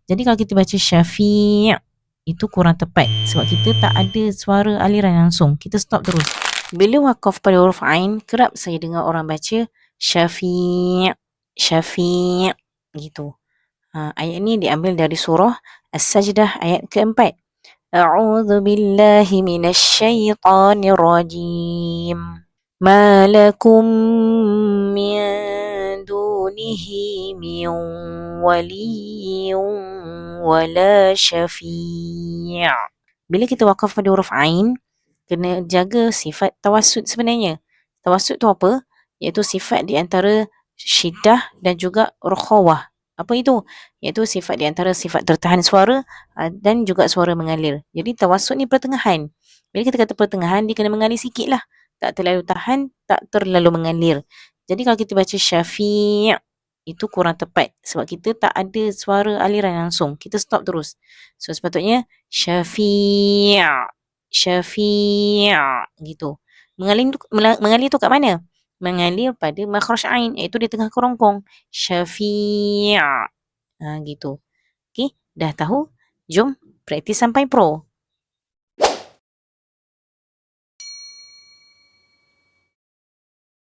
Jadi kalau kita baca Syafi' itu kurang tepat sebab kita tak ada suara aliran langsung. Kita stop terus. Bila wakaf pada huruf Ain, kerap saya dengar orang baca Syafi', Syafi' gitu. Ayat ni diambil dari surah As-Sajdah ayat keempat. A'udzu billahi minasyaitonir rajim. Ma lakum min dunihi min waliyyin wala syafi'. Bila kita wakaf pada huruf Ain, kena jaga sifat tawassut sebenarnya. Tawassut tu apa? Iaitu sifat di antara syiddah dan juga rukhawah. Apa itu? Iaitu sifat di antara sifat tertahan suara dan juga suara mengalir. Jadi tawassut ni pertengahan. Bila kita kata pertengahan, dia kena mengalir sikit lah. Tak terlalu tahan, tak terlalu mengalir. Jadi kalau kita baca Syafi' itu kurang tepat sebab kita tak ada suara aliran langsung. Kita stop terus. So sepatutnya Syafi', Syafi' gitu. Mengalir tu kat mana? Mengalir pada makhraj Ain, iaitu di tengah kerongkong. Syafi' gitu. Okey, dah tahu? Jom praktis sampai pro.